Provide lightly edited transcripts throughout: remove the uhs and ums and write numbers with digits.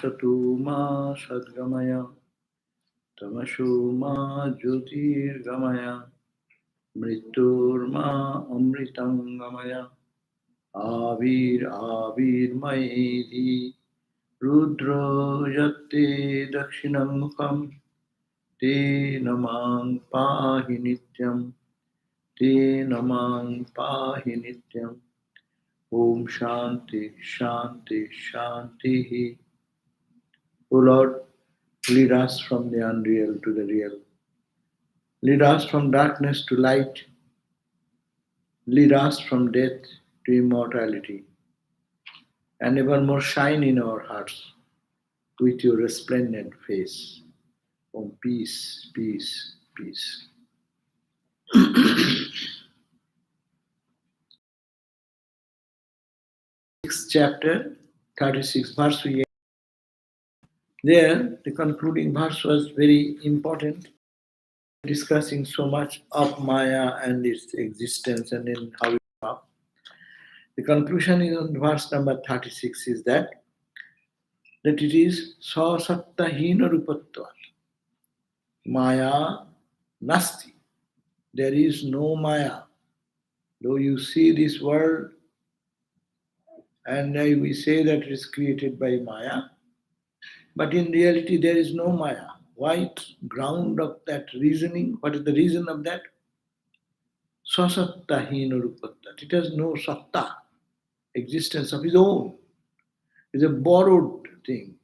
Satu ma sadgamaya tamashu ma jyotirgamaya mrityur ma amritangamaya Avir Maedi Rudro Yate Dakshinam Mukham Te Namang Pahi Nityam Te Namang Pahi Nityam Om Shanti Shanti Shanti. O Lord, lead us from the unreal to the real. Lead us from darkness to light. Lead us from death to immortality. And evermore shine in our hearts with your resplendent face. Oh, peace, peace, peace. Sixth chapter, 36 verse. There, the concluding verse was very important, discussing so much of Maya and its existence and in how it up. The conclusion is on verse number 36 is that it is sasatta hina rupatva. Maya nasti. There is no Maya. Though you see this world and we say that it is created by Maya, but in reality there is no Maya. Why? Ground of that reasoning. What is the reason of that? Sasatta hina rupatva. It has no satta, existence of its own. It's a borrowed thing.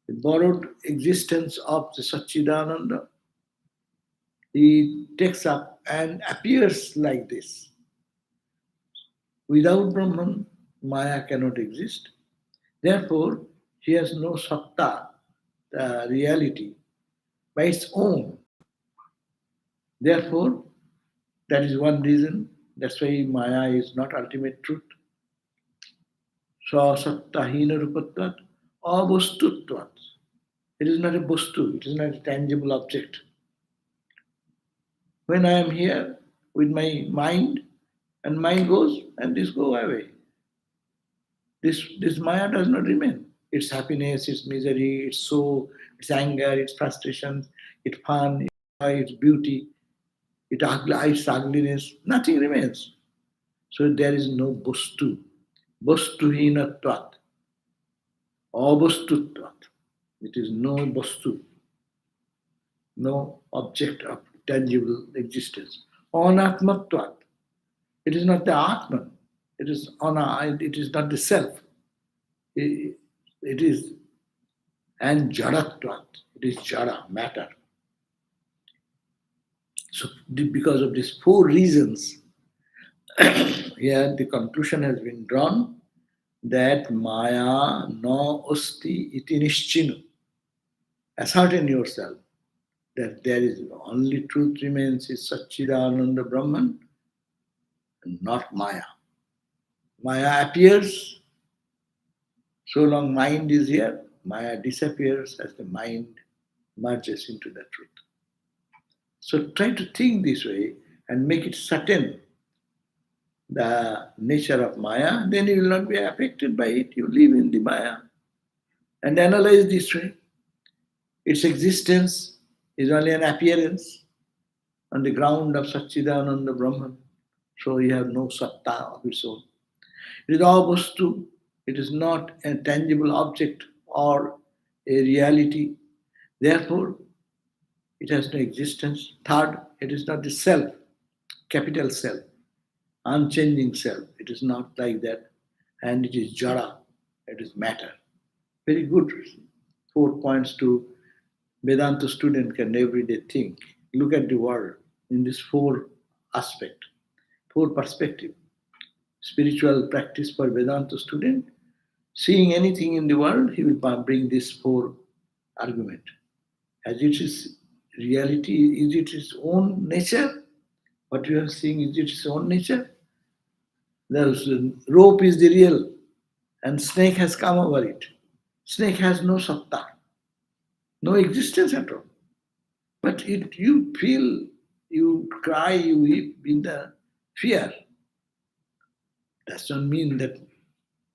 The borrowed existence of the Satchidananda. He takes up and appears like this. Without Brahman, Maya cannot exist. Therefore, he has no satta, reality, by its own. Therefore, that is one reason. That's why Maya is not ultimate truth. Sa satta hina rupatvat avastutvat. It is not a bostu, it is not a tangible object. When I am here with my mind, and mind goes, and this go away. This Maya does not remain. Its happiness, its misery, its soul, its anger, its frustration, its fun, its beauty, its ugliness, nothing remains. So there is no bostu. Bostuhinatvat. Abostutvat. It is no bostu. No object of tangible existence. Anatmatvat. It is not the Atman. It is not the self. It is and jadatvat. It is jada, matter. So because of these four reasons, here the conclusion has been drawn that Maya no osti iti nishchinu. Ascertain yourself that there is only truth remains is Satchidananda Brahman and not Maya. Maya appears, so long mind is here, Maya disappears as the mind merges into the truth. So try to think this way and make it certain the nature of Maya, then you will not be affected by it. You live in the Maya and analyze this way. Its existence is only an appearance on the ground of Satchidananda Brahman. So you have no satta of its own. It is all vastu. It is not a tangible object or a reality. Therefore, it has no existence. Third, it is not the self, capital self, unchanging self. It is not like that. And it is jada. It is matter. Very good 4 points to Vedanta student can every day think. Look at the world in this 4 aspect, 4 perspective. Spiritual practice for Vedanta student, seeing anything in the world, he will bring this 4 argument. As it is reality, is it its own nature? What you are seeing, is it its own nature? The rope is the real, and snake has come over it. Snake has no satta, no existence at all. But you feel, you cry, you weep in the fear. Does not mean that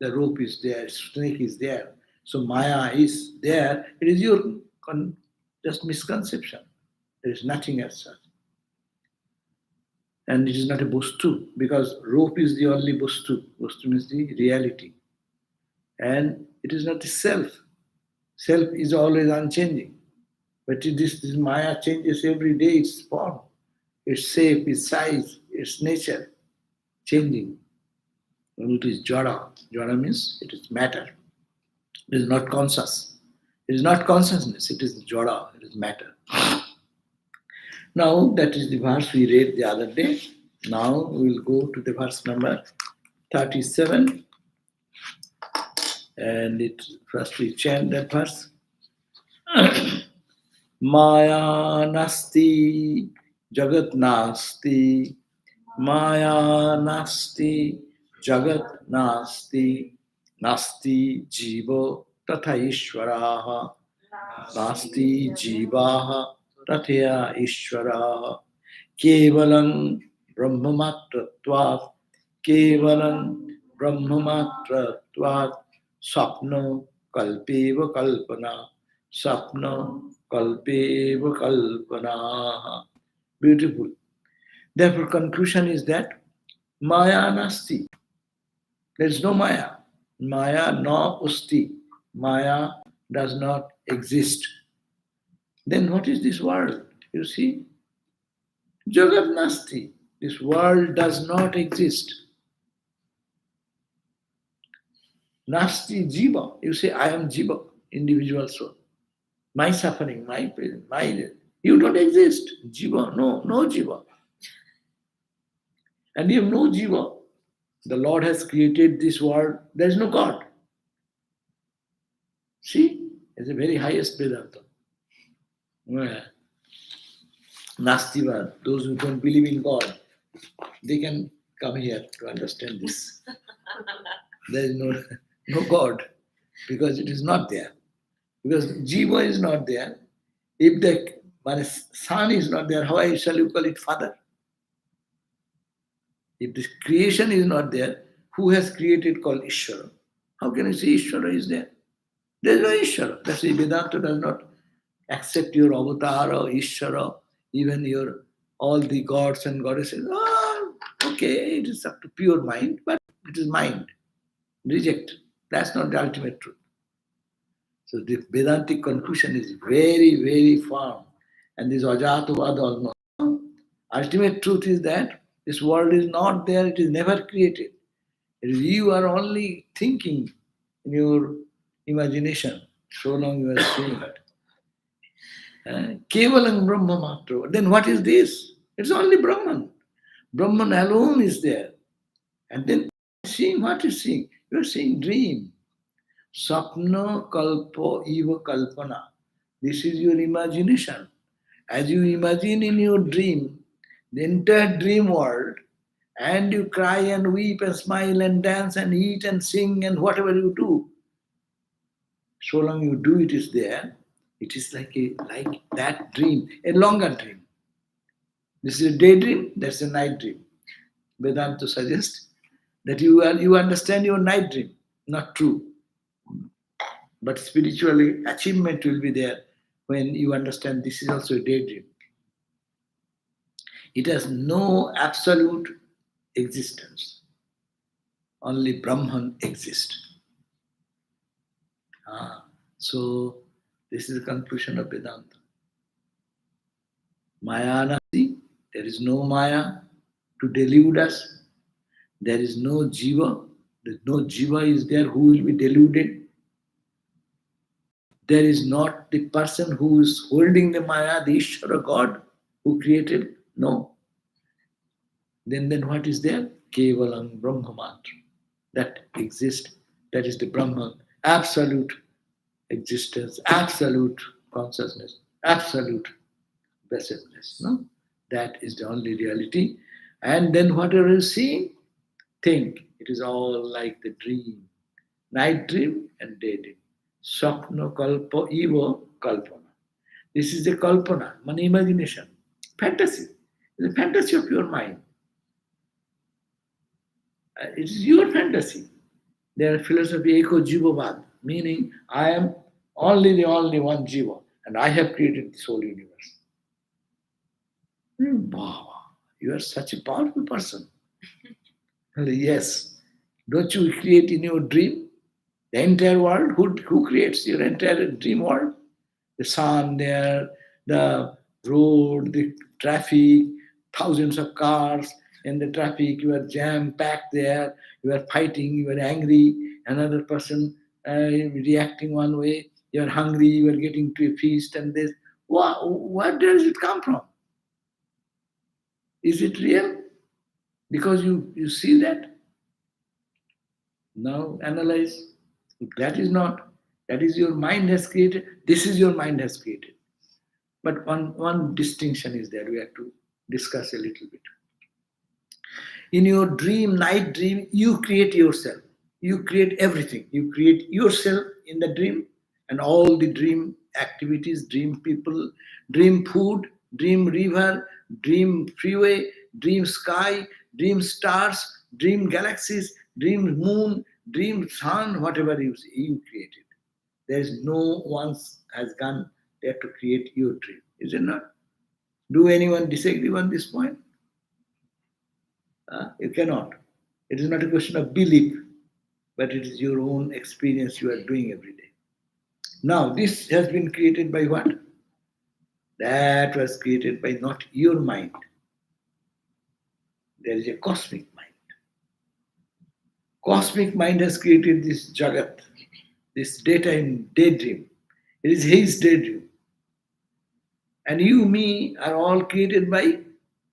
the rope is there, snake is there. So Maya is there. It is your just misconception. There is nothing as such. And it is not a bostu, because rope is the only bostu. Bostu means the reality. And it is not the self. Self is always unchanging. But this Maya changes every day its form, its shape, its size, its nature, changing. And it is jada. Jada means it is matter. It is not conscious. It is not consciousness, it is jada, it is matter. Now that is the verse we read the other day. Now we will go to the verse number 37. And first we chant that verse. Maya nasti jagat nasti. Maya nasti jagat nasti. Nasti jiva tatha ishvaraha. Nasti jivaha tathya ishvaraha. Kevalam brahmamatratvat. Kevalam brahmamatratvat. Sapno kalpeva kalpana. Sapno kalpeva kalpana. Beautiful. Therefore, conclusion is that Maya nasti. There is no Maya. Maya no usti. Maya does not exist. Then what is this world? You see? Jagat nasti. This world does not exist. Nasti jiva. You say, I am jiva, individual soul. My suffering, my pain, my... You don't exist. Jiva, no jiva. And you have no jiva. The Lord has created this world. There is no God. See? It's the very highest Vedanta. Nastiva, those who don't believe in God, they can come here to understand this. There is no God, because it is not there. Because Jiva is not there. If the son is not there, how shall you call it father? If this creation is not there, who has created called Ishvara? How can you say Ishvara is there? There is no Ishvara. That's why Vedanta does not accept your avatar or Ishvara, even your all the gods and goddesses. Oh, okay, it is up to pure mind, but it is mind. Reject. That's not the ultimate truth. So the Vedantic conclusion is very, very firm. And this Ajatavad almost. Ultimate truth is that this world is not there, it is never created. It is you are only thinking in your imagination, so long you are seeing it. Kevalam Brahma Matra. Then what is this? It's only Brahman. Brahman alone is there. And then seeing what is seeing? You are seeing dream. Sapna kalpa eva kalpana. This is your imagination. As you imagine in your dream, the entire dream world, and you cry and weep and smile and dance and eat and sing and whatever you do, so long you do it is there. It is like that dream, a longer dream. This is a daydream, that's a night dream. Vedanta suggests that you understand your night dream, not true. But spiritually, achievement will be there when you understand this is also a daydream. It has no absolute existence. Only Brahman exists. So, this is the conclusion of Vedanta. Maya nasti, there is no Maya to delude us. There is no Jiva. No Jiva is there who will be deluded. There is not the person who is holding the Maya, the Ishvara God who created. No. Then what is there? Kevalam Brahma Matra. That exists. That is the Brahman. Absolute existence, absolute consciousness, absolute blessedness. No? That is the only reality. And then whatever you see, think. It is all like the dream. Night dream and day dream. Sapna kalpa eva kalpana. This is the kalpana, an imagination, fantasy. The fantasy of your mind. It is your fantasy. There are philosophy, eko jivavad. Meaning, I am only the only one Jiva, and I have created this whole universe. Wow, you are such a powerful person. Yes. Don't you create in your dream the entire world? Who creates your entire dream world? The sun there, the road, the traffic, thousands of cars in the traffic, you are jam packed there, you are fighting, you are angry, another person reacting one way, you are hungry, you are getting to a feast and this. Where does it come from? Is it real? Because you see that? Now analyze. If that is not, that is your mind has created, this is your mind has created. But one distinction is there we have to discuss a little bit. In your dream, night dream, you create yourself. You create everything. You create yourself in the dream and all the dream activities, dream people, dream food, dream river, dream freeway, dream sky, dream stars, dream galaxies, dream moon, dream sun, whatever you created. There is no one has gone there to create your dream. Is it not? Do anyone disagree on this point? You cannot. It is not a question of belief, but it is your own experience you are doing every day. Now, this has been created by what? That was created by not your mind. There is a cosmic mind. Cosmic mind has created this Jagat, this data in daydream. It is his daydream. And you, me, are all created by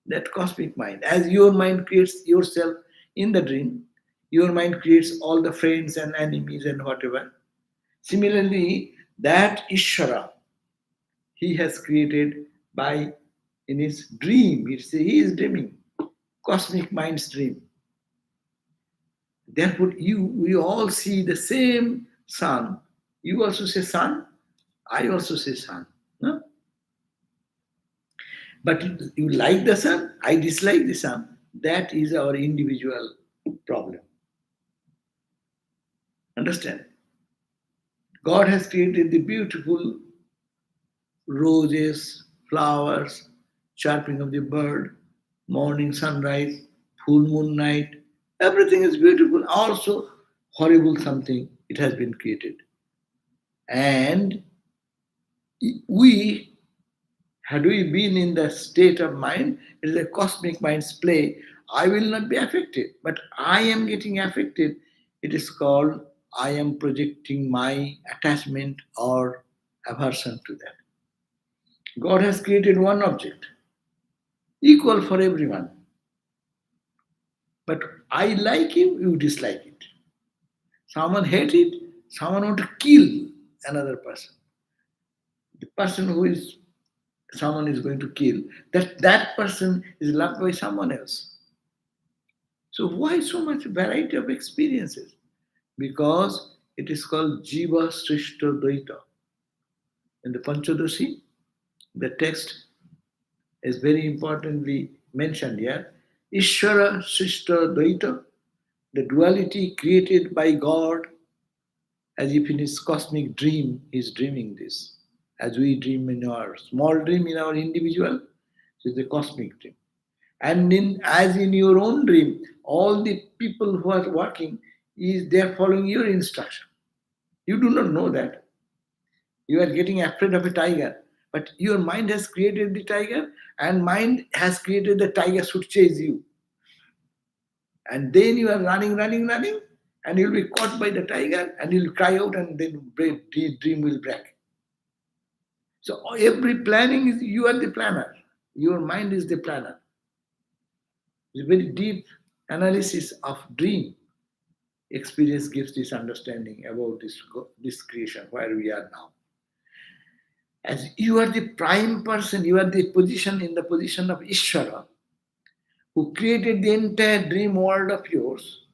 that cosmic mind. As your mind creates yourself in the dream, your mind creates all the friends and enemies and whatever. Similarly, that Ishvara, he has created by in his dream. He is dreaming, cosmic mind's dream. Therefore, we all see the same sun. You also say sun, I also say sun. No? But you like the sun, I dislike the sun. That is our individual problem. Understand? God has created the beautiful roses, flowers, chirping of the bird, morning sunrise, full moon night. Everything is beautiful. Also, horrible something, it has been created. And we, had we been in the state of mind, it is a cosmic mind's play. I will not be affected, but I am getting affected. It is called I am projecting my attachment or aversion to that. God has created one object, equal for everyone. But I like him, you dislike it. Someone hate it, someone want to kill another person. The person who is someone is going to kill, that person is loved by someone else. So why so much variety of experiences? Because it is called Jiva Srishta Dvaita. In the Panchadoshi, the text is very importantly mentioned here. Ishvara Srishta Dvaita, the duality created by God, as if in his cosmic dream, he is dreaming this. As we dream in our small dream in our individual, it is the cosmic dream. And as in your own dream, all the people who are working, they are following your instruction. You do not know that. You are getting afraid of a tiger, but your mind has created the tiger, and mind has created the tiger should chase you. And then you are running, running, running, and you'll be caught by the tiger, and you'll cry out, and then dream will break. So every planning is you are the planner. Your mind is the planner. It's a very deep analysis of dream experience gives this understanding about this creation where we are now. As you are the prime person, you are the position in the position of Ishvara, who created the entire dream world of yours,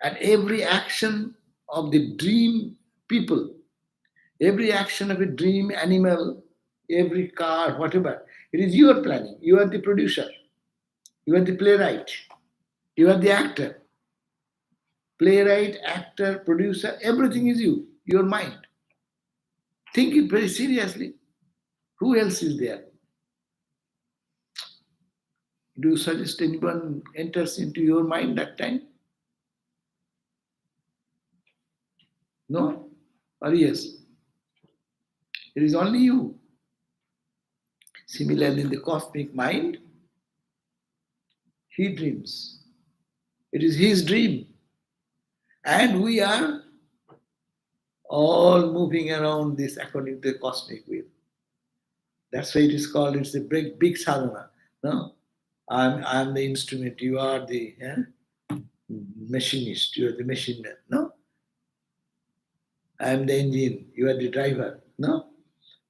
and every action of the dream people, every action of a dream animal, every car, whatever, it is your planning. You are the producer, you are the playwright, you are the actor. Playwright, actor, producer, everything is you. your mind. Think it very seriously. Who else is there? Do you suggest anyone enters into your mind that time? No? Or yes? It is only you. Similarly, in the cosmic mind, he dreams. It is his dream. And we are all moving around this according to the cosmic will. That's why it is called, it's a big sadhana. No? I'm the instrument, you are the machinist, you are the machine man. No? I am the engine, you are the driver. No?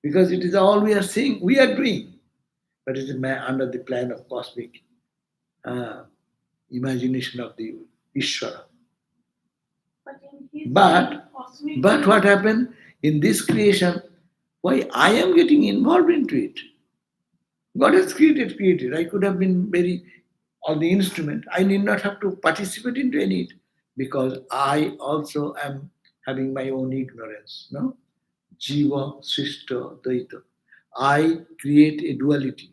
Because it is all we are seeing, we are doing. But it is under the plan of cosmic uh, imagination of the Ishvara. But what happened in this creation? Why I am getting involved into it? God has created. I could have been very on the instrument. I need not have to participate into any because I also am having my own ignorance. No? Jiva, Srishta, Daita. I create a duality.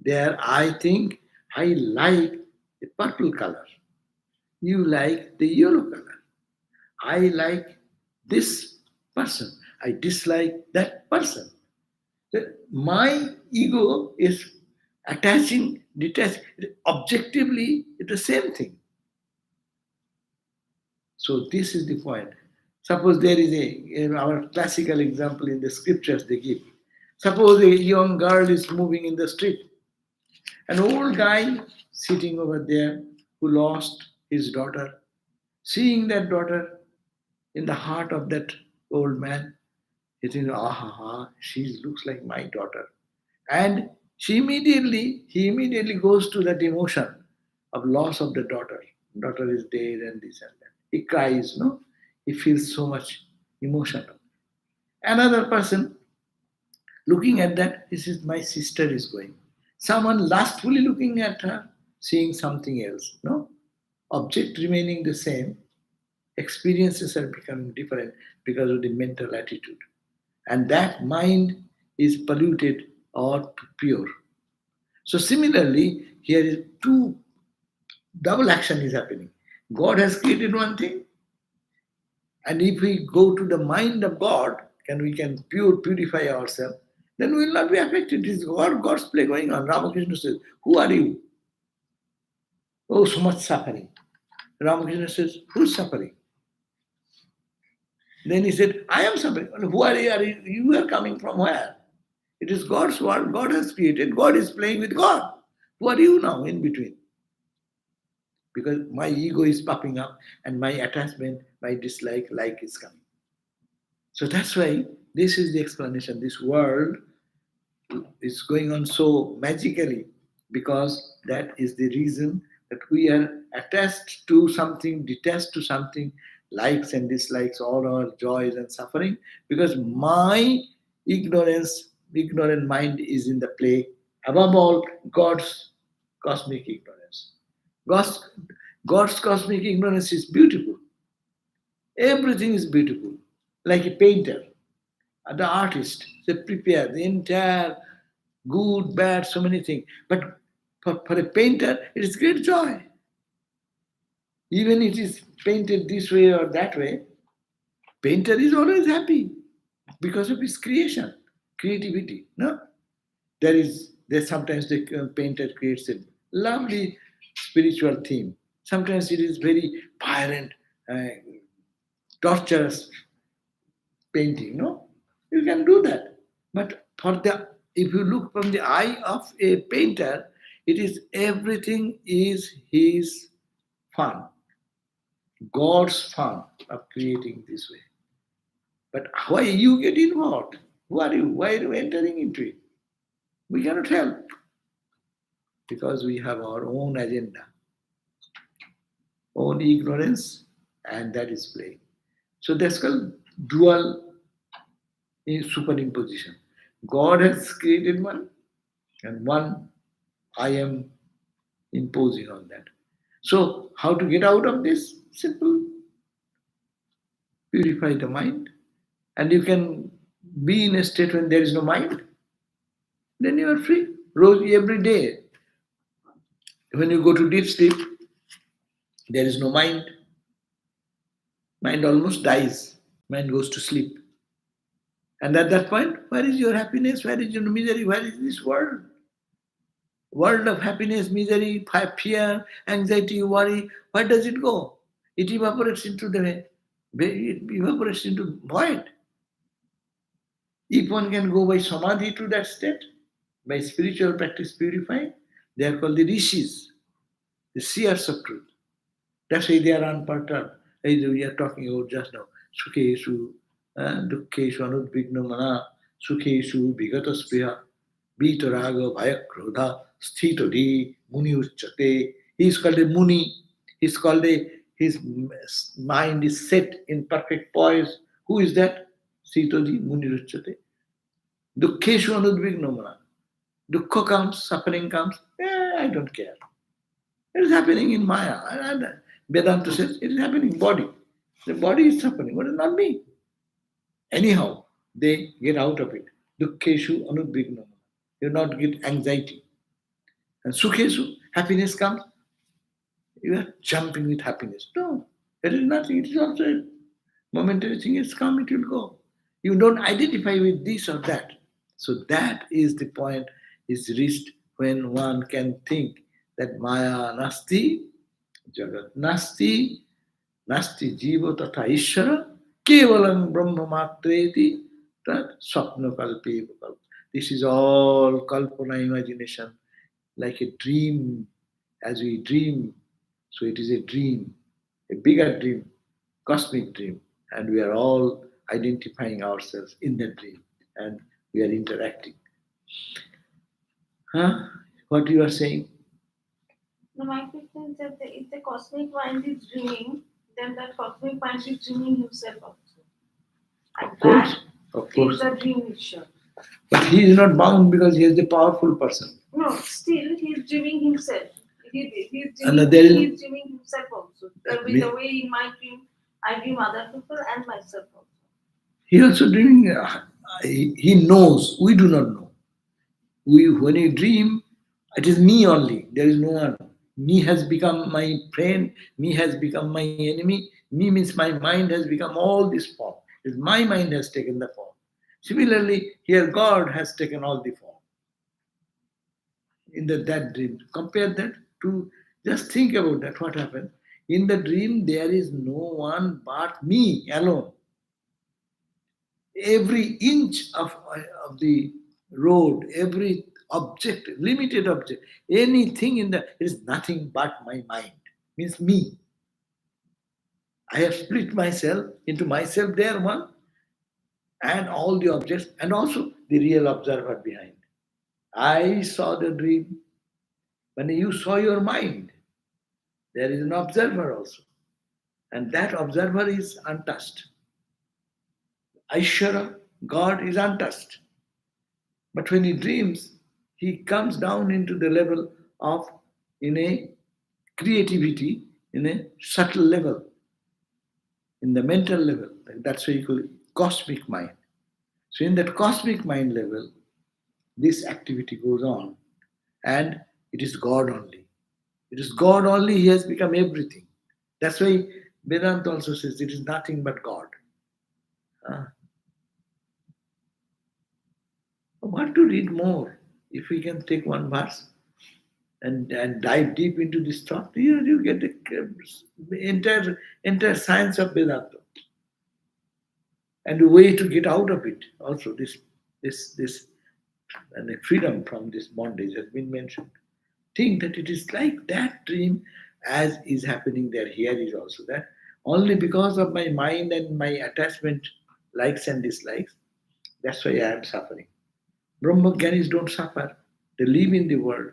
There I think I like the purple color. You like the yellow color. I like this person. I dislike that person. My ego is attaching, detaching. Objectively, it's the same thing. So this is the point. Suppose there is our classical example in the scriptures they give. Suppose a young girl is moving in the street. An old guy sitting over there who lost his daughter, seeing that daughter in the heart of that old man, he thinks, ah, ha, ha, she looks like my daughter. And he immediately goes to that emotion of loss of the daughter. Daughter is dead and this and that. He cries, no? He feels so much emotional. Another person looking at that, he says, my sister is going. Someone lustfully looking at her, seeing something else, no? Object remaining the same, experiences are becoming different because of the mental attitude. And that mind is polluted or pure. So similarly, here is two double action is happening. God has created one thing, and if we go to the mind of God, and we can purify ourselves, then we will not be affected. It is God's play going on. Ramakrishna says, who are you? Oh, so much suffering. Ramakrishna says, who's suffering? Then he said, I am suffering. Who are you? You are coming from where? It is God's world. God has created. God is playing with God. Who are you now in between? Because my ego is popping up and my attachment, my dislike, like is coming. So that's why this is the explanation. This world is going on so magically because that is the reason that we are attached to something, detached to something, likes and dislikes, all our joys and suffering, because my ignorant mind is in the play. Above all, God's cosmic ignorance. God's, God's cosmic ignorance is beautiful. Everything is beautiful. Like a painter, the artist, they prepare the entire good, bad, so many things. But for a painter, it is great joy. Even it is painted this way or that way, painter is always happy because of his creation, creativity. No, there sometimes the painter creates a lovely spiritual theme. Sometimes it is very violent, torturous painting. No, you can do that. But if you look from the eye of a painter, it is everything is his fun, God's fun of creating this way. But why you get involved? Who are you? Why are you entering into it? We cannot help because we have our own agenda, own ignorance, and that is playing. So that's called dual superimposition. God has created one, and one I am imposing on that. So, how to get out of this? Simple. Purify the mind, and you can be in a state when there is no mind. Then you are free. Every day, when you go to deep sleep, there is no mind. Mind almost dies. Mind goes to sleep. And at that point, where is your happiness? Where is your misery? Where is this world? World of happiness, misery, fear, anxiety, worry. Where does it go? It evaporates into void. If one can go by samadhi to that state, by spiritual practice purifying, they are called the rishis, the seers of truth. That's why they are unperturbed. As we are talking about just now. Sukhesu, dukkhesu, anudvigna mana, sukhesu, vigataspriya, vitaraga, bhayakrodha, sthitodi, muni uchate. He is called a muni. His mind is set in perfect poise. Who is that? Sthitodi, muni uchate. Dukkhesu, anudvigna mana. Dukkha comes, suffering comes. I don't care. It is happening in Maya. And Vedanta says it is happening in body. The body is suffering, but it's not me. Anyhow, they get out of it. Dukkeshu anudvignam. You not get anxiety. And Sukhesu, happiness comes. You are jumping with happiness. No, it is nothing. It is also a momentary thing. It's come, it will go. You don't identify with this or that. So that is the point is reached when one can think that Maya nasti, Jagat nasti, nasti jiva tatha ishvara, kevalam brahma matreti, tat swapna kalpe kalpa. This is all kalpana imagination, like a dream, as we dream. So it is a dream, a bigger dream, cosmic dream, and we are all identifying ourselves in that dream, and we are interacting. Huh? What you are saying? No, my question is that if the cosmic mind is dreaming, then that cosmic mind is dreaming himself also. And Of course, that of course. is the dream mission. But he is not bound because he is the powerful person. No, still he is dreaming himself. He is dreaming himself also. The way in my dream, I dream other people and myself also. He also dreaming. He knows. We do not know. When we dream, it is me only. There is no one. Me has become my friend. Me has become my enemy. Me means my mind has become all this form. It is my mind has taken the form. Similarly, here God has taken all the form. In that dream, compare that to just think about that. What happened in the dream? There is no one but me alone. Every inch of the road, every object, limited object, anything in the is nothing but my mind. Means me. I have split myself into myself there one, and all the objects, and also the real observer behind. I saw the dream. When you saw your mind, there is an observer also, and that observer is untouched. Aishwara, God is untouched. But when he dreams, he comes down into the level of, in a creativity, in a subtle level, in the mental level. That's why you call it cosmic mind. So in that cosmic mind level, this activity goes on, and it is God only. It is God only, he has become everything. That's why Vedanta also says it is nothing but God. Ah. What to read more? If we can take one verse and dive deep into this thought, you get the entire science of Vedanta and the way to get out of it. Also, this and the freedom from this bondage has been mentioned. Think that it is like that dream as is happening there. Here is also that. Only because of my mind and my attachment, likes and dislikes, that's why I am suffering. Brahmagyanis don't suffer. They live in the world,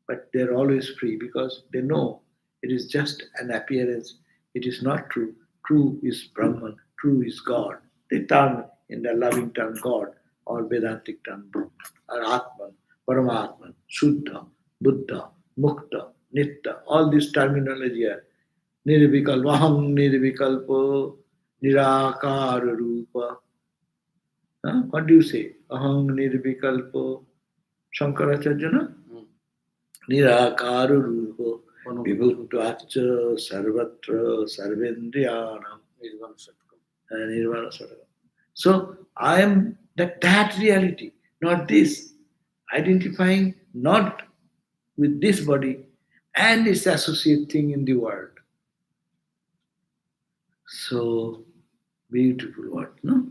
but they're always free because they know it is just an appearance. It is not true. True is Brahman. True is God. They term in the loving term God or Vedantic term Brahman or Atman, Paramatman, Shuddha, Buddha, Mukta, Nitya. All this terminology are Nirvikalpa, Aham Nirvikalpo, Nirakara Rupa. What do you say? Aham Nirvikalpo. Shankaracharya, no? Nirakara Rupa. Vibhutvacha Sarvatra Sarvendriyanam. Nirvana Satkam. So I am that reality, not this. Identifying not with this body and its associate thing in the world. So beautiful word, no?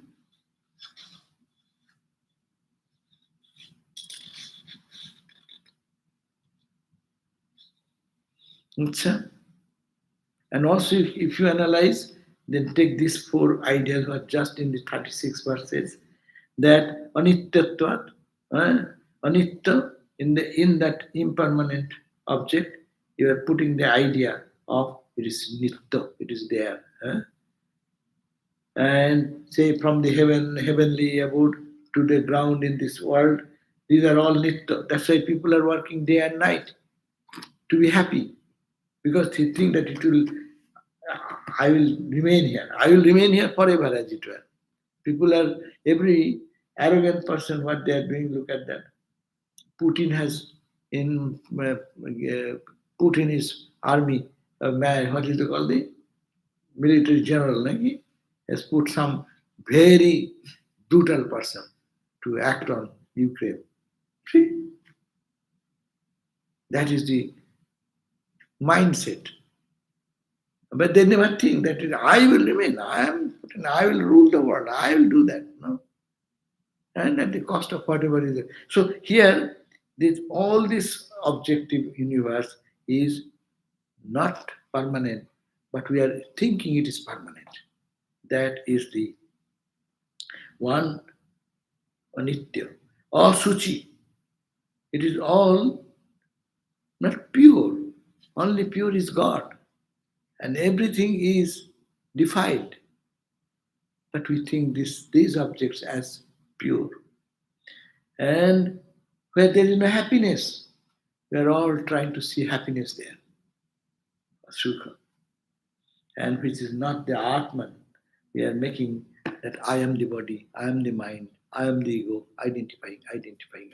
And also, if you analyze, then take these four ideas or just in the 36 verses that anityatvat, anitya, in that impermanent object, you are putting the idea of it is nitya, it is there. And say from the heavenly abode to the ground in this world, these are all nitya. That's why people are working day and night to be happy because they think that it will, I will remain here. I will remain here forever, as it were. People are, every arrogant person, what they are doing, look at that. Putin has put in his army a man, what is it called, the military general, like, has put some very brutal person to act on Ukraine. See? That is the mindset. But they never think that I will remain, I will rule the world, I will do that. No? And at the cost of whatever is there. So here, all this objective universe is not permanent, but we are thinking it is permanent. That is the one anitya or suchi. It is all not pure. Only pure is God. And everything is defiled. But we think these objects as pure. And where there is no happiness, we are all trying to see happiness there. Sukha. And which is not the Atman. We are making that I am the body, I am the mind, I am the ego, identifying.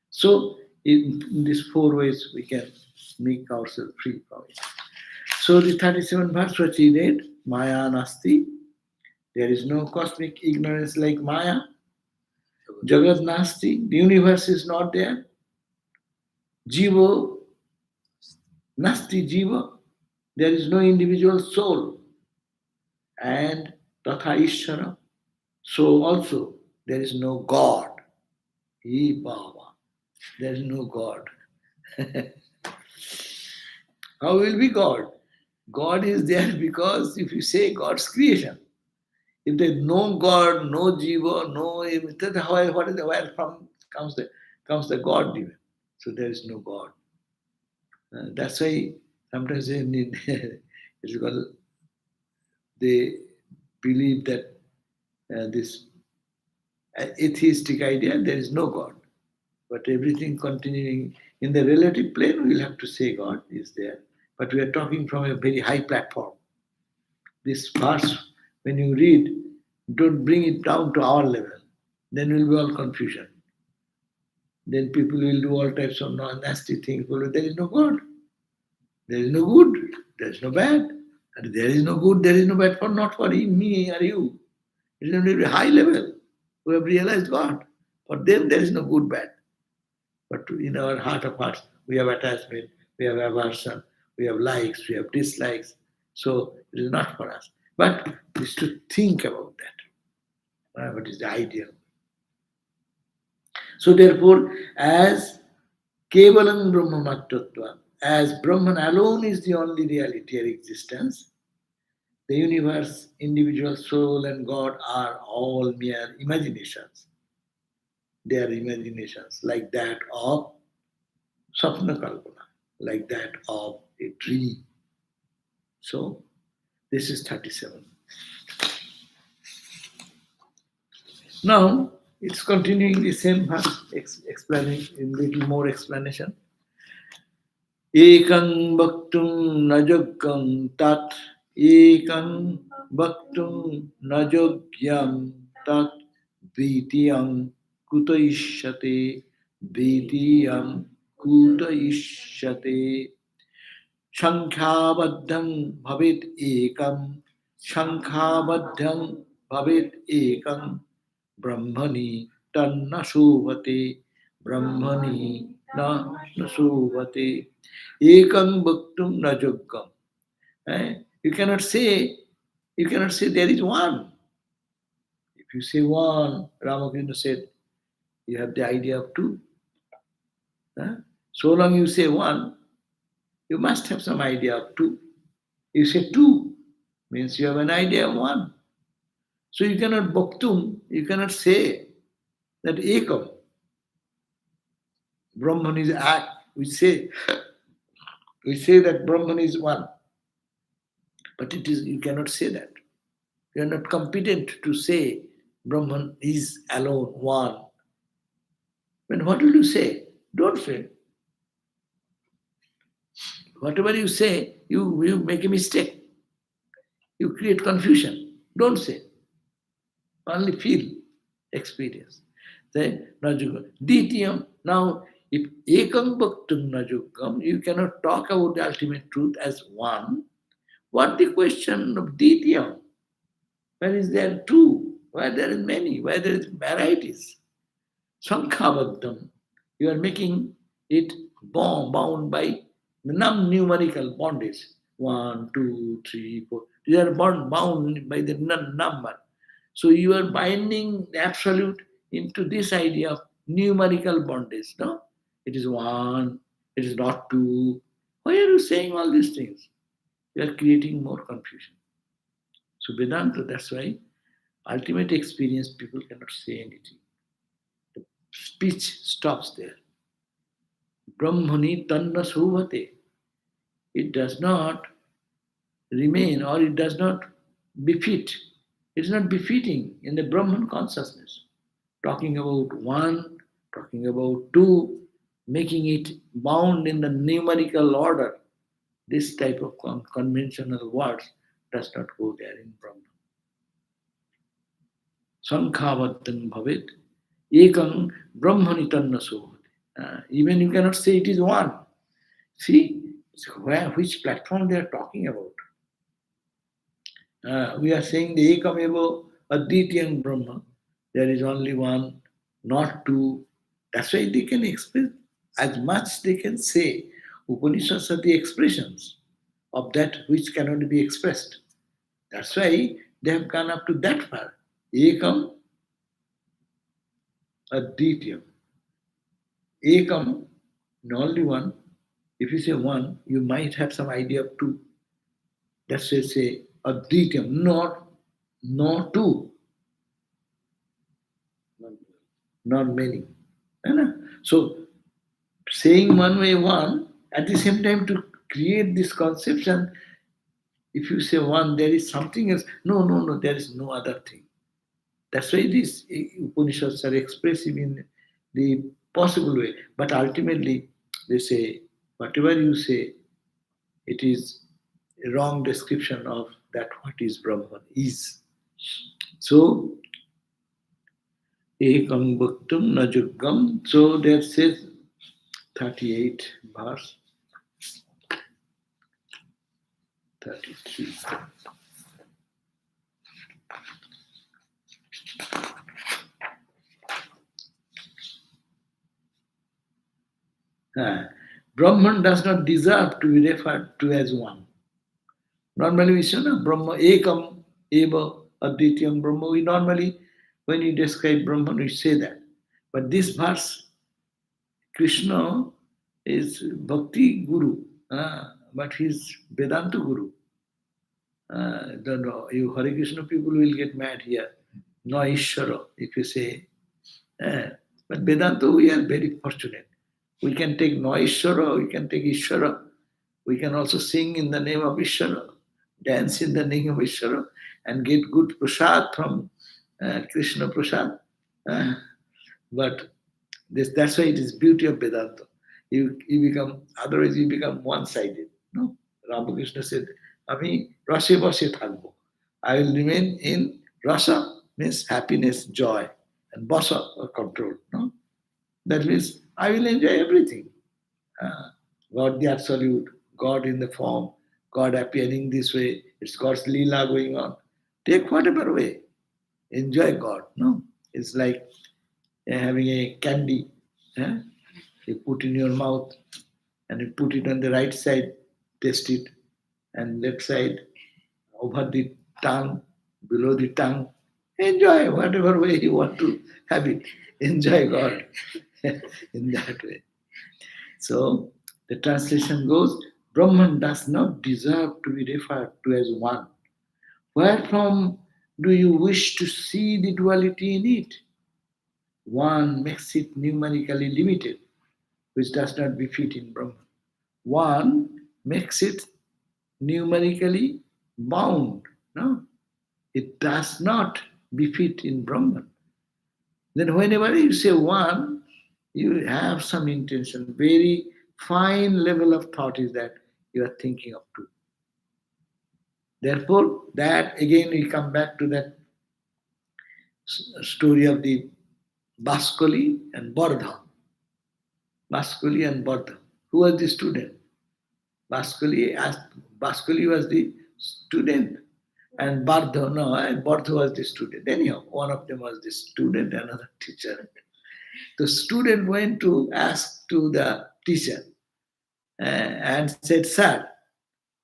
So in these four ways we can make ourselves free from it. So the 37th verse which he read, Maya Nasti, there is no cosmic ignorance like Maya. Jagat Nasti, the universe is not there. Jiva, Nasti Jiva, there is no individual soul. And Tatha Ishvara, so also there is no God. He Baba, there is no God. How will be God? God is there because if you say God's creation, if there is no God, no Jiva, no where from comes the God even. So there is no God. That's why sometimes it's called, they believe that this atheistic idea, there is no God. But everything continuing in the relative plane, we'll have to say God is there. But we are talking from a very high platform. This verse, when you read, don't bring it down to our level. Then will be all confusion. Then people will do all types of nasty things. Well, there is no God. There is no good. There is no bad. And there is no good, there is no bad for not for him, me, or you. It is a very high level. We have realized God. For them, there is no good, bad. But in our heart of hearts, we have attachment, we have aversion, we have likes, we have dislikes. So it is not for us. But we should think about that. What is the ideal? So therefore, as Kevalam Brahmamattatva, as Brahman alone is the only reality or existence, the universe, individual soul, and God are all mere imaginations. They are imaginations like that of Sapna Kalpana, like that of a dream. So, this is 37. Now, it's continuing the same verse, explaining in little more explanation. Ekang bhaktum najagam tat ekam bhaktum najogyam tat vitiyam kutaishyate vitiyam kutaishyate Shankhabaddham bhavit ekam Shankhabaddham bhavit ekam Brahmani tanna suvate Brahmani na suvate Ekam bhaktum najoggam. You cannot say there is one. If you say one, Ramakrishna said, you have the idea of two. Eh? So long you say one, you must have some idea of two. You say two, means you have an idea of one. So you cannot bhaktum, you cannot say that ekam, Brahman is act. We say that Brahman is one, but you cannot say that. You are not competent to say Brahman is alone, one. Then what will you say? Don't say. Whatever you say, you make a mistake. You create confusion. Don't say. Only feel, experience. Say, Najugam. Ditiyam. Now, if ekam bhaktum najugam, you cannot talk about the ultimate truth as one. What the question of Ditiyam? Where is there two? Where there is many? Where there is varieties? Sankhabadam. You are making it bound by numerical bondage. 1, 2, 3, 4. You are bound by the number. So you are binding the absolute into this idea of numerical bondage. No? It is one, it is not two. Why are you saying all these things? You are creating more confusion. So Vedanta, that's why ultimate experience people cannot say anything. The speech stops there. Brahmani tanna suvate. It does not remain or it does not befit. It is not befitting in the Brahman consciousness. Talking about one, talking about two, making it bound in the numerical order. This type of conventional words does not go there in Brahman. Sankhavattan bhavet ekam brahmani tanna suvate. Even you cannot say it is one. See, which platform they are talking about. We are saying the Ekameva Adityan Brahma. There is only one, not two. That's why they can express as much they can say. Upanishads are the expressions of that which cannot be expressed. That's why they have gone up to that far. Ekam Aditya. Ekam, only one. If you say one, you might have some idea of two. That's why say Aditya, not two. Not many. So saying one way one, at the same time to create this conception, if you say one, there is something else. No, there is no other thing. That's why these Upanishads are expressive in the possible way. But ultimately, they say, whatever you say, it is a wrong description of that what is Brahman is. So Ekam bhaktum najugam. So there says 38 verse 33. Brahman does not deserve to be referred to as one. Normally we say, no, Brahma ekam eva advityam Brahma. We normally, when you describe Brahman, we say that. But this verse, Krishna is Bhakti Guru, but he's Vedanta Guru. You Hare Krishna people will get mad here. No Ishvara, if you say. But Vedanta, we are very fortunate. We can take no Ishvara, we can take Ishvara. We can also sing in the name of Ishvara, dance in the name of Ishvara, and get good prasad from Krishna prasad. But that's why it is beauty of Vedanta. You become, otherwise you become one-sided. No, Ramakrishna said, আমি রসে বসে থাকবো। I will remain in rasa, means happiness, joy, and basa, or control. No? That means I will enjoy everything. Uh, God the absolute, God in the form, God appearing this way, it's God's lila going on. Take whatever way, enjoy God. No, it's like having a candy. eh? You put in your mouth and you put it on the right side, taste it, and left side over the tongue, below the tongue. Enjoy whatever way you want to have it. Enjoy God in that way. So the translation goes, Brahman does not deserve to be referred to as one. Wherefrom do you wish to see the duality in it? One makes it numerically limited, which does not befit in Brahman. One makes it numerically bound. No, it does not befit in Brahman. Then whenever you say one, you have some intention. Very fine level of thought is that you are thinking of two. Therefore, that again we come back to that story of the Baskoli and Bardha. Baskoli and Bardha. Who was the student? Baskoli was the student, and Bardha, no, Bardha was the student. Anyhow, one of them was the student, another teacher. The student went to ask to the teacher and said, Sir,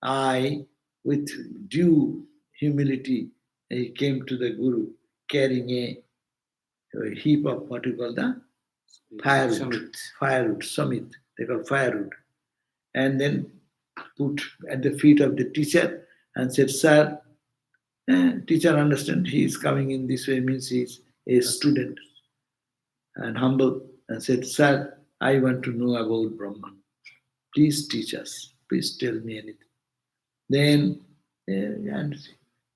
I, with due humility, he came to the Guru carrying a heap of what you call the firewood, samit, they call firewood, and then put at the feet of the teacher and said, Sir, teacher understand he is coming in this way, means he is a student, and humble, and said, Sir, I want to know about Brahman. Please teach us. Please tell me anything. Then and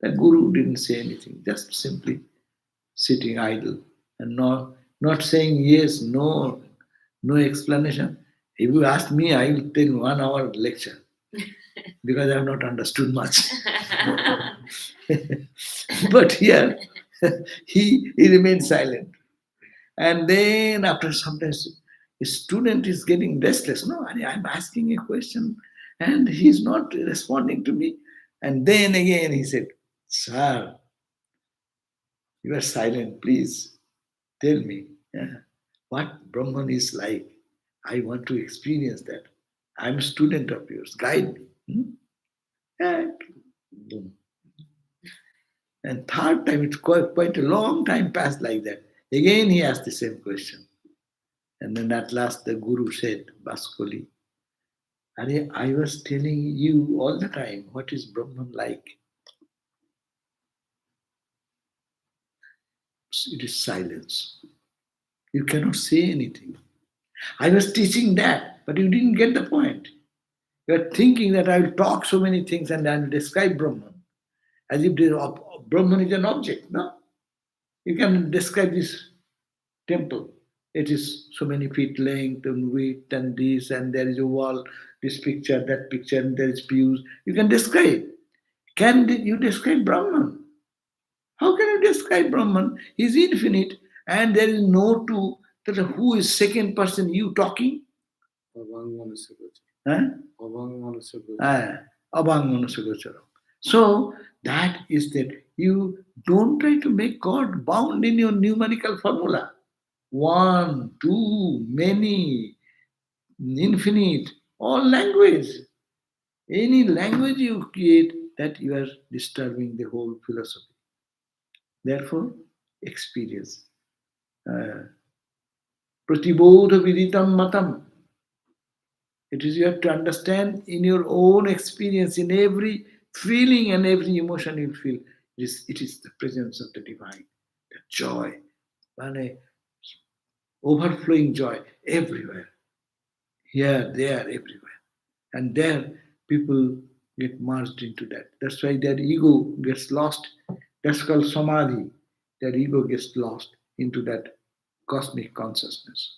the Guru didn't say anything, just simply sitting idle and not saying yes, no, no explanation. If you ask me, I will take 1 hour lecture because I have not understood much. But here, he remained silent. And then after some time, a student is getting restless. No, I'm asking a question and he's not responding to me. And then again he said, Sir, you are silent, please tell me what Brahman is like. I want to experience that. I'm a student of yours. Guide me. And boom. And third time, it's quite a long time passed like that. Again, he asked the same question. And then at last the Guru said, Baskoli, I was telling you all the time what is Brahman like. It is silence. You cannot say anything. I was teaching that, but you didn't get the point. You are thinking that I will talk so many things and I will describe Brahman as if Brahman is an object. No? You can describe this temple. It is so many feet length and width and this, and there is a wall, this picture, that picture, and there is pews. You can describe. Can you describe Brahman? How can you describe Brahman? He is infinite and there is no two. Who is second person? You talking? Huh? So that is that you don't try to make God bound in your numerical formula. One, two, many, infinite, all language. Any language you create, that you are disturbing the whole philosophy. Therefore, experience. Pratibodha viditam matam. It is you have to understand in your own experience, in every feeling and every emotion you feel, it is the presence of the divine, the joy, and overflowing joy everywhere. Here, there, everywhere. And there, people get merged into that. That's why their ego gets lost. That's called samadhi. Their ego gets lost into that cosmic consciousness.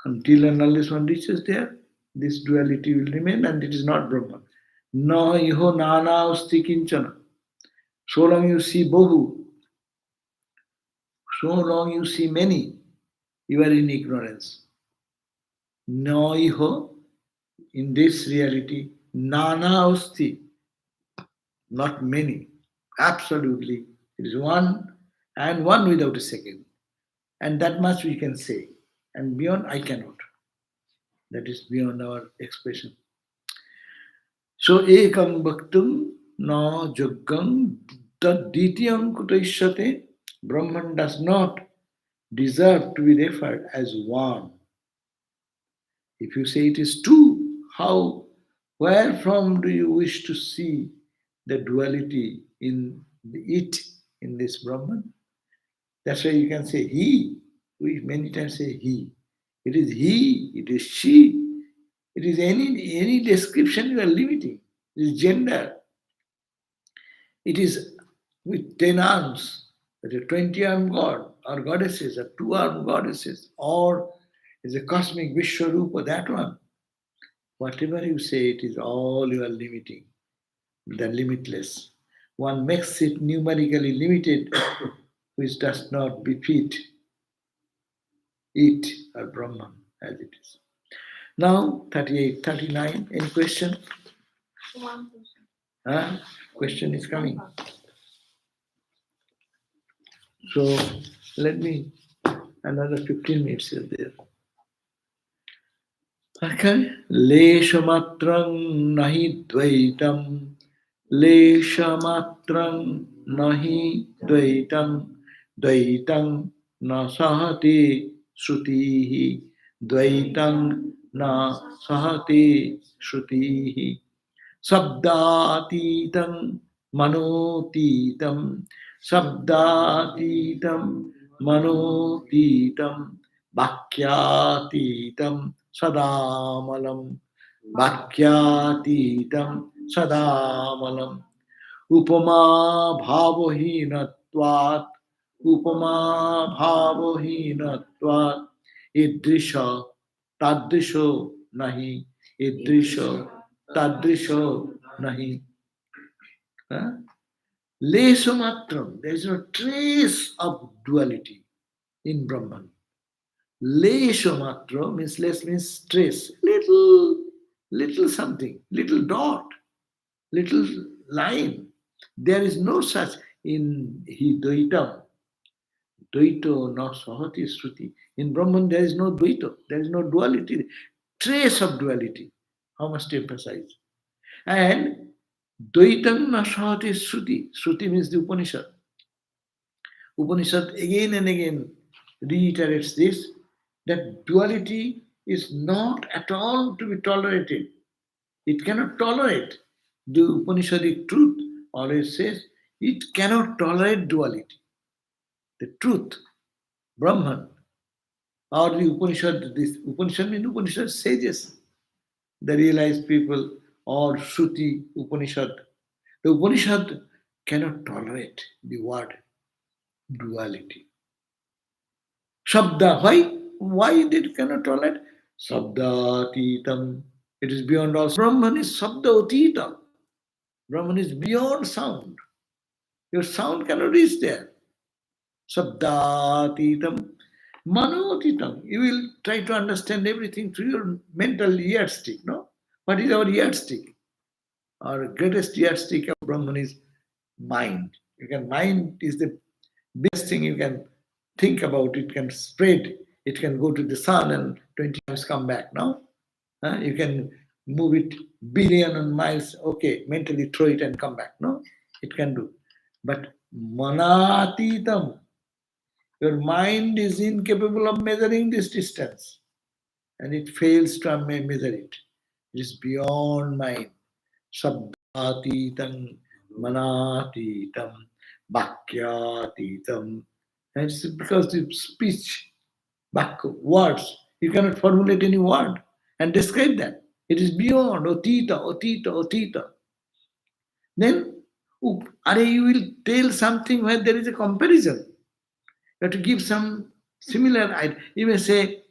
Until and unless one reaches there, this duality will remain and it is not Brahman. No iho nana asti kinchana. So long you see Bahu, so long you see many, you are in ignorance. No iho, in this reality, nana asti, not many. Absolutely. It is one and one without a second. And that much we can say. And beyond, I cannot. That is beyond our expression. So, ekam bhaktum na jaggam ditiyam kutaishyate. Brahman does not deserve to be referred as one. If you say it is two, how, where from do you wish to see the duality in it, in this Brahman? That's why you can say he. We many times say he. It is he, it is she, it is any description you are limiting. It is gender. It is with 10 arms, that a 20-armed god or goddesses, or 2-armed goddesses, or is a cosmic Vishwarupa, that one. Whatever you say, it is all you are limiting, the limitless. One makes it numerically limited, which does not befit it or Brahman as it is. Now, 38, 39, any question? One question. Question is coming. So, let me, another 15 minutes is there. Okay. Leshamatram nahi dvaitam. Leshamatram nahi dvaitam. Dvaitam na sahati shrutihi. Dvaitam na sahati shrutihi. Sabdatitam manotitam. Sabdatitam manotitam. Bhakyatitam sadamalam. Bhakyatitam sadamalam. Upama bhavohinatvat. Upama bhavohinatvat. Idrisha tadrisho nahi. Idrisha tadrisho nahi. Lesomatram. There is no trace of duality in Brahman. Leshamatra means less means trace. Little something, little dot, little line. There is no such in Dvaitam. Dvaito na sahati sruti. In Brahman there is no Dvaito, there is no duality, trace of duality. How must to emphasize? And Dvaitam na sahati sruti. Sruti means the Upanishad. Upanishad again and again reiterates this, that duality is not at all to be tolerated. It cannot tolerate. The Upanishadic truth always says it cannot tolerate duality. The truth, Brahman, or the Upanishad, this Upanishad means Upanishad sages, the realized people, or Shruti Upanishad. The Upanishad cannot tolerate the word duality. Shabda, why? Why they cannot tolerate? Sabdatitam. It is beyond all. Brahman is Sabdaotita. Brahman is beyond sound. Your sound cannot reach there. Sabdatitam. Manotitam. You will try to understand everything through your mental yardstick, no? What is our yardstick? Our greatest yardstick of Brahman is mind. Mind is the best thing you can think about. It can spread. It can go to the sun and 20 times come back. No, you can move it billion and miles. Okay, mentally throw it and come back. No, it can do. But manatitam, your mind is incapable of measuring this distance, and it fails to measure it. It is beyond mind. Sabdatitam, manatitam, bhakyatitam. And it's because the speech, words, you cannot formulate any word and describe that. It is beyond otita, otita, otita. Then, you will tell something where there is a comparison. You have to give some similar idea. You may say,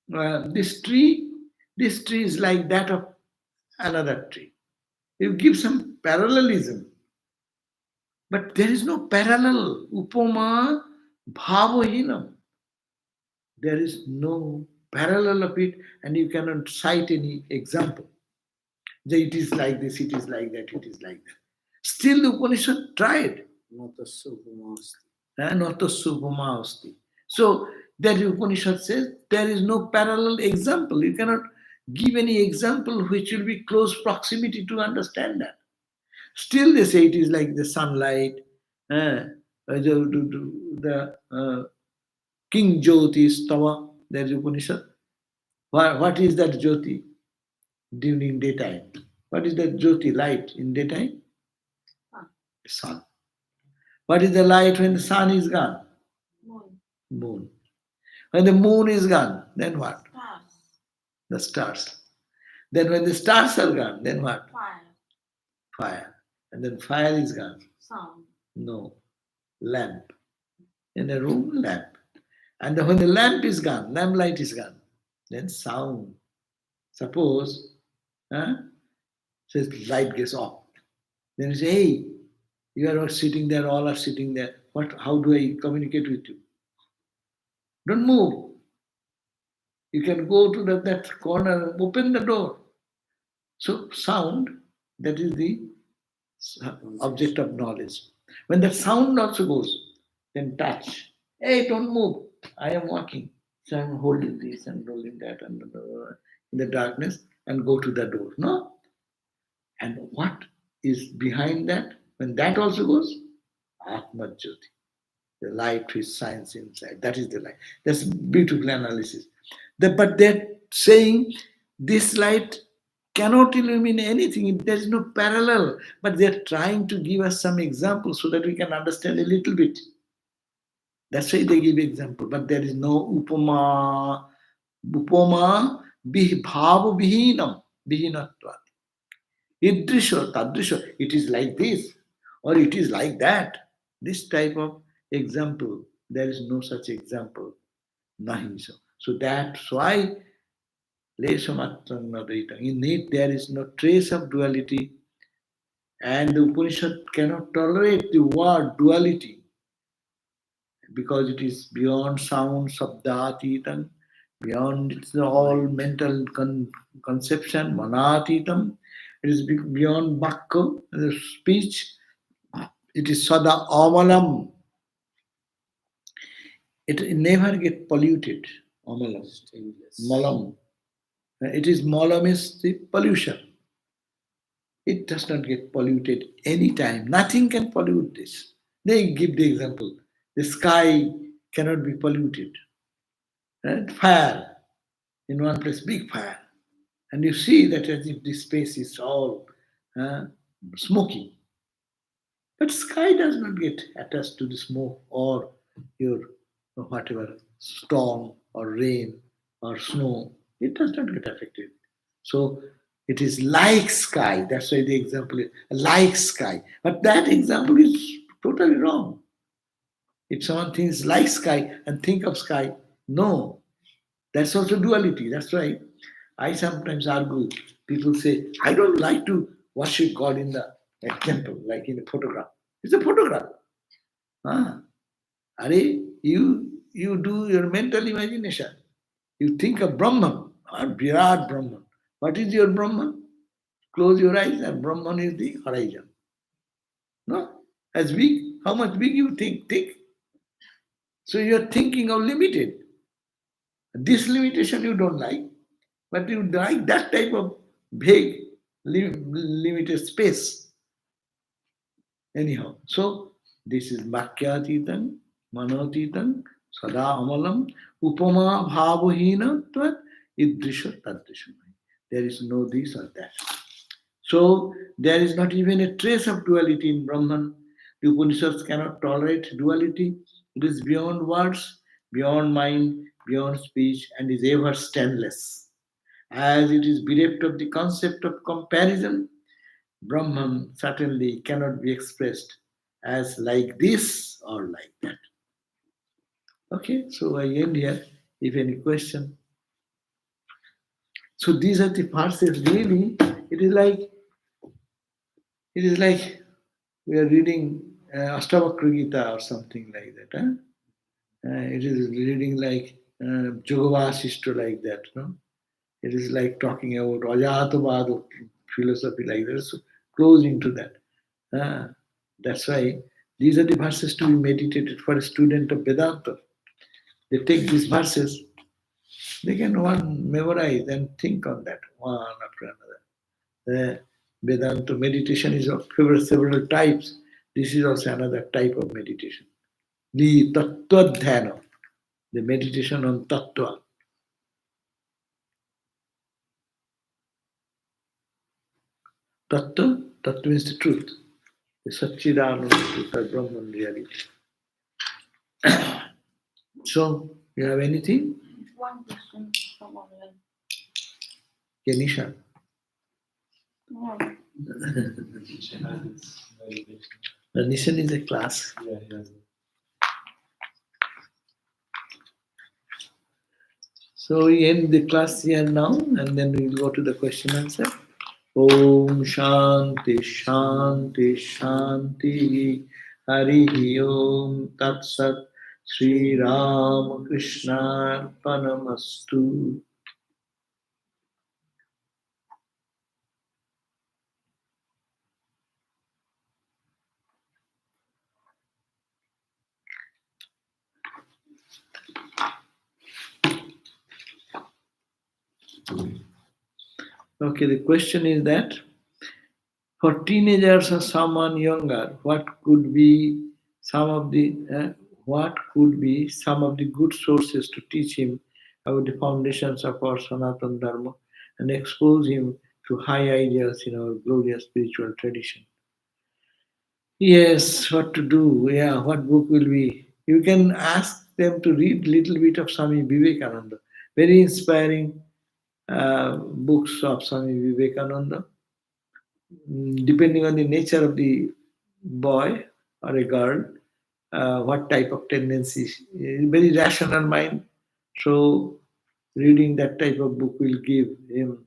this tree is like that of another tree. You give some parallelism, but there is no parallel. Upama bhavohinam. There is no parallel of it, and you cannot cite any example. That it is like this, it is like that, it is like that. Still, the Upanishad tried. Natasya upama asti. So, that Upanishad says there is no parallel example. You cannot give any example which will be close proximity to understand that. Still, they say it is like the sunlight, the King Jyoti Stava, there is Upanishad. What is that Jyoti during daytime? What is that Jyoti light in daytime? Sun. What is the light when the sun is gone? Moon. Moon. When the moon is gone, then what? Stars. The stars. Then when the stars are gone, then what? Fire. Fire. And then fire is gone. Sound. No. Lamp. In a room, lamp. And when the lamp is gone, lamp light is gone, then sound. Suppose, says light gets off. Then you say, hey, you are all sitting there, all are sitting there. How do I communicate with you? Don't move. You can go to that corner, open the door. So sound, that is the object of knowledge. When that sound also goes, then touch. Hey, don't move. I am walking. So I'm holding this and holding that and in the darkness and go to the door. No? And what is behind that? When that also goes, Atma Jyoti. The light which shines inside. That is the light. That's beautiful analysis. But they're saying this light cannot illuminate anything. There is no parallel. But they're trying to give us some examples so that we can understand a little bit. That's why they give example. But there is no upama bhava vihinam vihinatvat. Idrisha tadrisha. It is like this or it is like that. This type of example, there is no such example. Nahi so. So that's why in it there is no trace of duality, and the Upanishad cannot tolerate the word duality because it is beyond sound, sabdatitam, beyond it's all mental conception, manatitam. It is beyond vakka, the speech. It is sada amalam. It never get polluted. Amalam. Malam. It is malam is the pollution. It does not get polluted any time. Nothing can pollute this. They give the example. The sky cannot be polluted. Right? Fire. In one place, big fire. And you see that as if this space is all smoky. But sky does not get attached to the smoke or your whatever storm or rain or snow. It does not get affected. So it is like sky. That's why the example is like sky. But that example is totally wrong. If someone thinks like sky and think of sky, no. That's also duality. That's why I sometimes argue. People say, I don't like to worship God in the temple, like in a photograph. It's a photograph. Are you do your mental imagination. You think of Brahman or Virat Brahman. What is your Brahman? Close your eyes and Brahman is the horizon. No? As big, how much big you think? Think. So you are thinking of limited. This limitation you don't like, but you like that type of vague, limited space. Anyhow, so this is Bhakyatitan, Manotitan, Sada Amalam, Upama Bhavohina Tvat Idrisha Tadrisha. There is no this or that. So there is not even a trace of duality in Brahman. The Upanishads cannot tolerate duality. It is beyond words, beyond mind, beyond speech, and is ever stainless. As it is bereft of the concept of comparison, Brahman certainly cannot be expressed as like this or like that. Okay, so I end here. If any question. So these are the verses. Really, it is like It is like we are reading Ashtavakra Gita or something like that. Huh? It is reading like Jogavasisto like that. No? It is like talking about Ajatavada philosophy like that. So close into that. Ah, that's why these are the verses to be meditated for a student of Vedanta. They take these verses, they can one memorize and think on that one after another. The Vedanta meditation is of several types. This is also another type of meditation. The Tattva Dhyana, the meditation on Tattva. Tattva, Tattva means the truth. The Satchidananda truth or Brahman reality. So, you have anything? One question from online. Kenisha. No. Nishan is a class. Yeah, yeah. So we end the class here now and then we'll go to the question answer. Om Shanti Shanti Shanti Hari Om Tat Sat Sri Ram Krishna Panamastu. Okay, the question is that for teenagers or someone younger, what could be some of the good sources to teach him about the foundations of our Sanatana Dharma and expose him to high ideals in our glorious spiritual tradition? Yes, what to do? Yeah, what book will be? You can ask them to read little bit of Swami Vivekananda. Very inspiring books of Swami Vivekananda. Depending on the nature of the boy or a girl, what type of tendencies, very rational mind. So reading that type of book will give him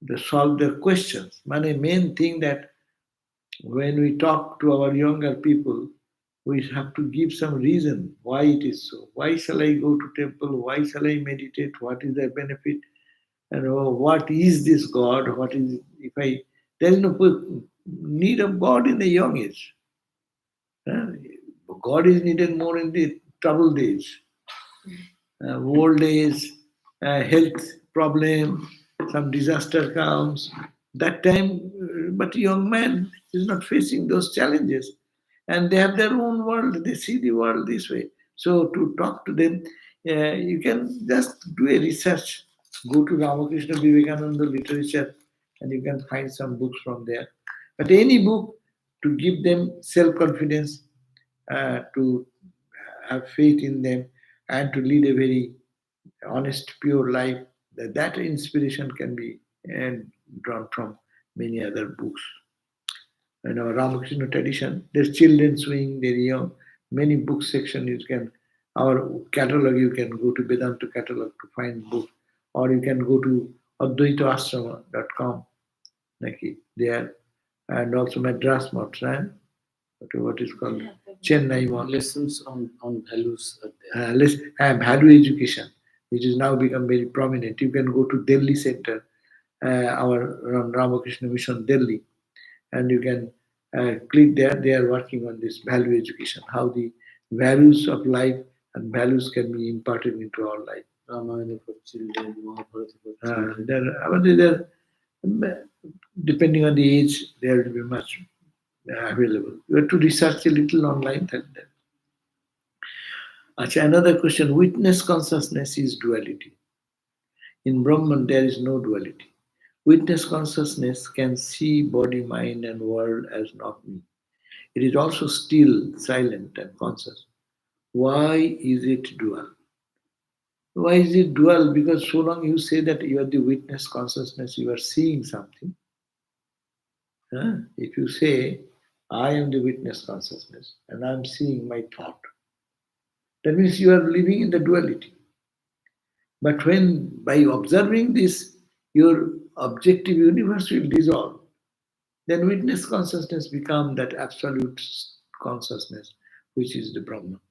the solve their questions. My main thing that when we talk to our younger people, we have to give some reason why it is so. Why shall I go to temple? Why shall I meditate? What is the benefit? And what is this God? What is if I? There is no need of God in the young age. God is needed more in the troubled days, old age, health problem, some disaster comes. That time, but young man is not facing those challenges, and they have their own world. They see the world this way. So to talk to them, you can just do a research. Go to Ramakrishna Vivekananda literature, and you can find some books from there. But any book to give them self confidence, to have faith in them, and to lead a very honest, pure life, that inspiration can be drawn from many other books. In our Ramakrishna tradition, there's children's wing, there young, many book section you can, our catalog, you can go to Vedanta catalog to find books, or you can go to advaitaashrama.com, like there, and also Madras Math, right? What is called Chennai Math. Lessons on values are there. Value education, which is now become very prominent. You can go to Delhi Center, our Ramakrishna Mission Delhi, and you can click there. They are working on this value education, how the values of life and values can be imparted into our life. Ramayana for children, Mahabharata for children. Depending on the age, there will be much available. You have to research a little online. Another question, witness consciousness is duality. In Brahman, there is no duality. Witness consciousness can see body, mind, and world as not me. It is also still, silent, and conscious. Why is it dual? Why is it dual? Because so long you say that you are the witness consciousness, you are seeing something. If you say, I am the witness consciousness and I am seeing my thought, that means you are living in the duality. But when by observing this, your objective universe will dissolve, then witness consciousness becomes that absolute consciousness, which is the Brahman.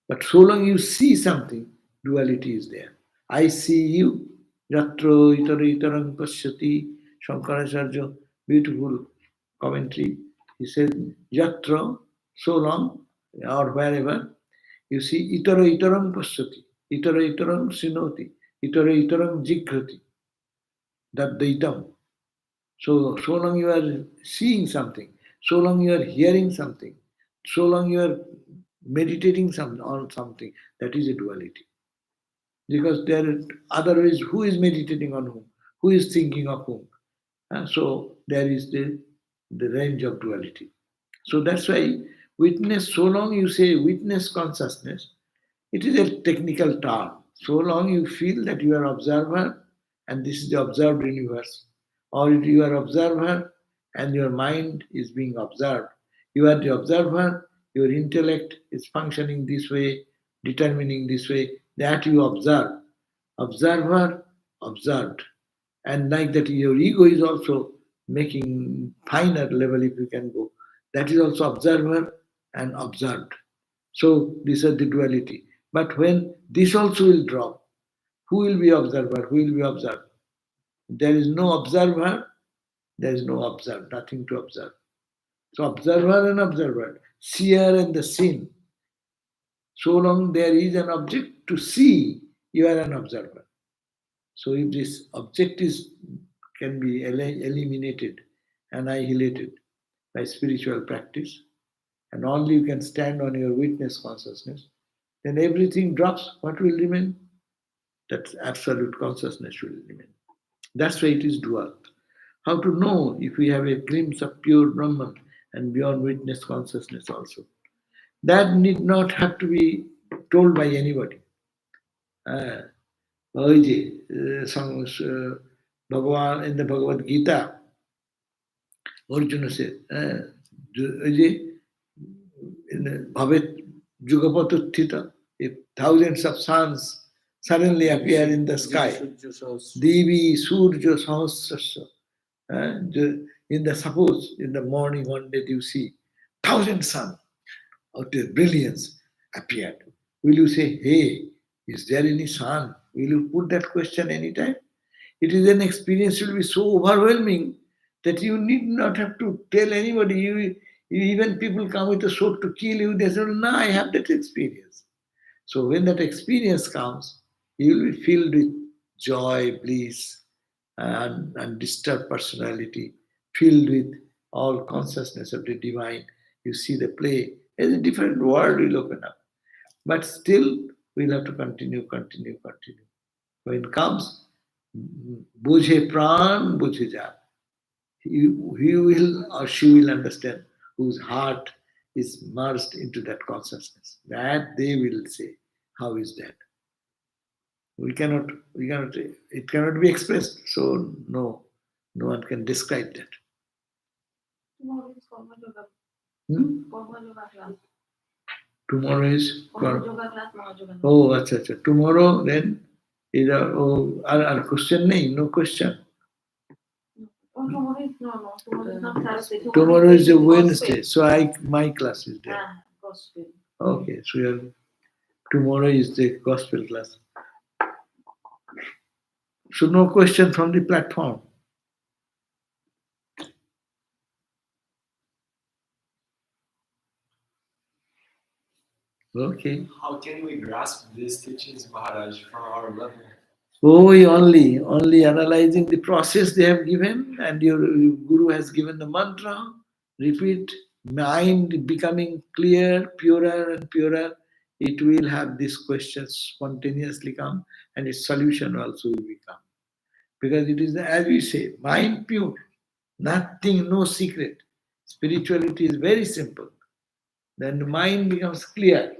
But so long you see something, duality is there. I see you. Yatro itara itarang pasyati. Shankaracharya, beautiful commentary. He said, Yatra, so long, or wherever, you see, itara itarang pasyati. Itara itarang sinoti. Itara itarang jikrati. That daitam. So long you are seeing something, so long you are hearing something, so long you are meditating on something, that is a duality. Because there, otherwise, who is meditating on whom? Who is thinking of whom? So there is the range of duality. So that's why witness, so long you say witness consciousness, it is a technical term. So long you feel that you are observer and this is the observed universe, or you are observer and your mind is being observed. You are the observer, your intellect is functioning this way, determining this way, that you observe. Observer, observed. And like that, your ego is also making finer level if you can go. That is also observer and observed. So these are the duality. But when this also will drop, who will be observer? Who will be observed? There is no observer, there is no observed, nothing to observe. So observer and observer, seer and the seen. So long there is an object to see, you are an observer. So if this object can be eliminated, annihilated by spiritual practice, and only you can stand on your witness consciousness, then everything drops. What will remain? That absolute consciousness will remain. That's why it is dual. How to know if we have a glimpse of pure Brahman and beyond witness consciousness also? That need not have to be told by anybody. ওই যে ভগবান in the Bhagavad Gita, Arjuna said, ওই যে Bhavet Jugapathithita, if thousands of suns suddenly appear in the sky, Devi Surja Sahasrasya, in the suppose in the morning one day you see thousand suns of their brilliance appeared. Will you say, hey, is there any sun? Will you put that question anytime? It is an experience will be so overwhelming that you need not have to tell anybody. Even people come with a sword to kill you, they say, no, I have that experience. So when that experience comes, you will be filled with joy, bliss, and undisturbed personality, filled with all consciousness of the divine. You see the play, as a different world will open up. But still, we'll have to continue. When it comes, Bujhe Pran, Bujhe Jat. He will or she will understand whose heart is merged into that consciousness. That they will say, how is that? It cannot be expressed. So no one can describe that. Tomorrow is Karma Yoga. Karma Yoga class. Tomorrow is Karma Yoga class, Mahayoga. Oh, acha. Tomorrow then is our question nahi, no question. Tomorrow is not Thursday. Tomorrow is a Wednesday, so my class is there. Gospel. Okay, so tomorrow is the gospel class. So no question from the platform. Okay. How can we grasp these teachings, Maharaj, from our level? Only analyzing the process they have given, and your Guru has given the mantra, repeat, mind becoming clear, purer and purer, it will have these questions spontaneously come, and its solution also will become. Because it is, as we say, mind pure, nothing, no secret. Spirituality is very simple. Then the mind becomes clear.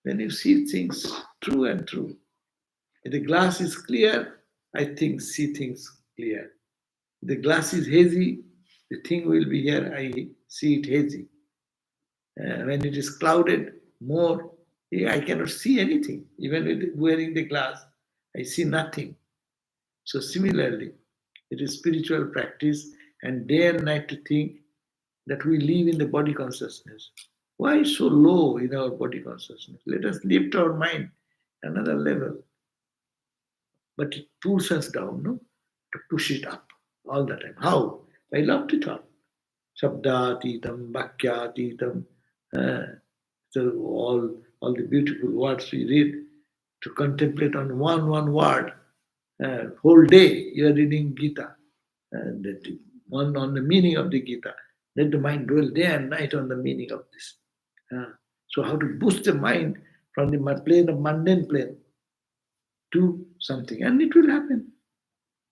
Then you see things true and true. If the glass is clear, I see things clear. If the glass is hazy, the thing will be here, I see it hazy. When it is clouded more, I cannot see anything. Even with wearing the glass, I see nothing. So similarly, it is spiritual practice. and day and night to think that we live in the body consciousness. Why so low in our body consciousness? Let us lift our mind another level. But it pulls us down, no? To push it up all the time. How? By love to thought. Shabdatitam, Bhakyatitam. So all the beautiful words we read, to contemplate on one word. Whole day you are reading Gita. That one on the meaning of the Gita. Let the mind dwell day and night on the meaning of this. So how to boost the mind from the plane of mundane plane to something, and it will happen.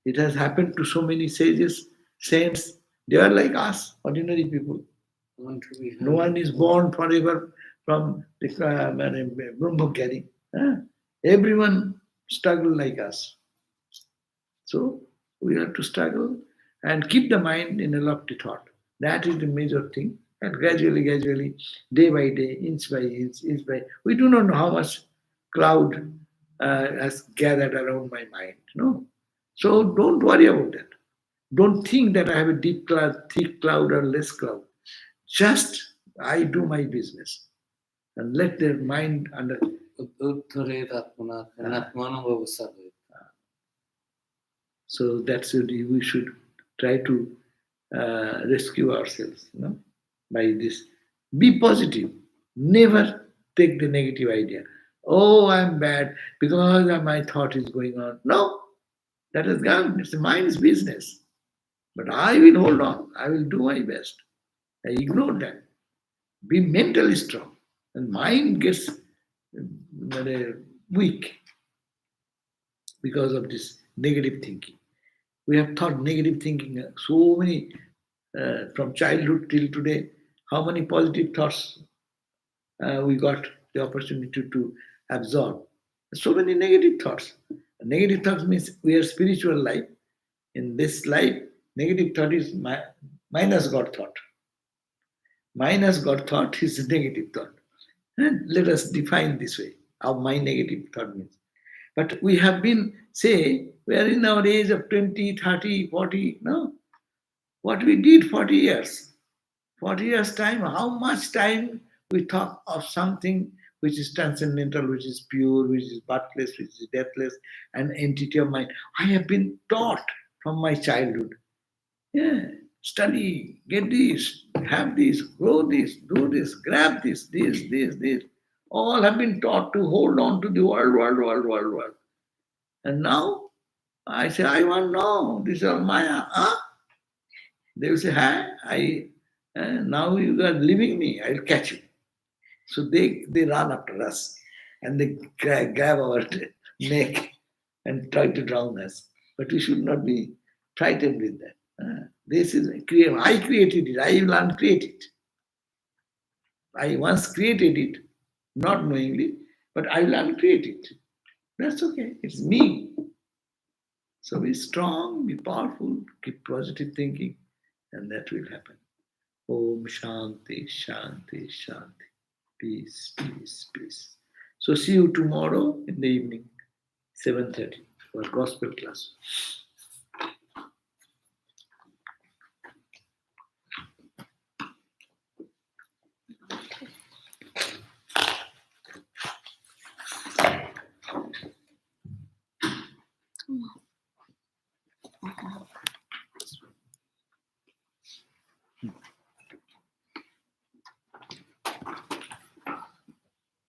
It has happened to so many sages, saints. They are like us, ordinary people. No one is born forever from the Brahmogari. Everyone struggle like us. So we have to struggle and keep the mind in a lofty thought. That is the major thing. And gradually, day by day, inch by inch, we do not know how much cloud has gathered around my mind. No. So don't worry about that. Don't think that I have a deep cloud, thick cloud, or less cloud. Just I do my business and let their mind under. So that's it. We should try to rescue ourselves, by this. Be positive. Never take the negative idea. Oh, I'm bad because my thought is going on. No, that is gone. It's the mind's business. But I will hold on. I will do my best. I ignore that. Be mentally strong. And mind gets weak because of this negative thinking. We have thought negative thinking so many, from childhood till today, how many positive thoughts we got the opportunity to absorb. So many negative thoughts. Negative thoughts means we are spiritual life. In this life, negative thought is minus God thought. Minus God thought is a negative thought. And let us define this way how my negative thought means. But we have been, say, we are in our age of 20, 30, 40, no? What we did 40 years. 40 years time, how much time we talk of something which is transcendental, which is pure, which is birthless, which is deathless, an entity of mind. I have been taught from my childhood. Yeah, study, get this, have this, grow this, do this, grab this. All have been taught to hold on to the world. And now I say, I want to know, this is all Maya. Huh? They will say, now you are leaving me, I'll catch you. So they run after us and they grab our neck and try to drown us. But we should not be frightened with that. This is I created it, I will uncreate it. I once created it, not knowingly, but I will uncreate it. That's okay, it's me. So be strong, be powerful, keep positive thinking, and that will happen. Om Shanti, Shanti, Shanti. Peace, peace, peace. So see you tomorrow in the evening, 7:30 for gospel class.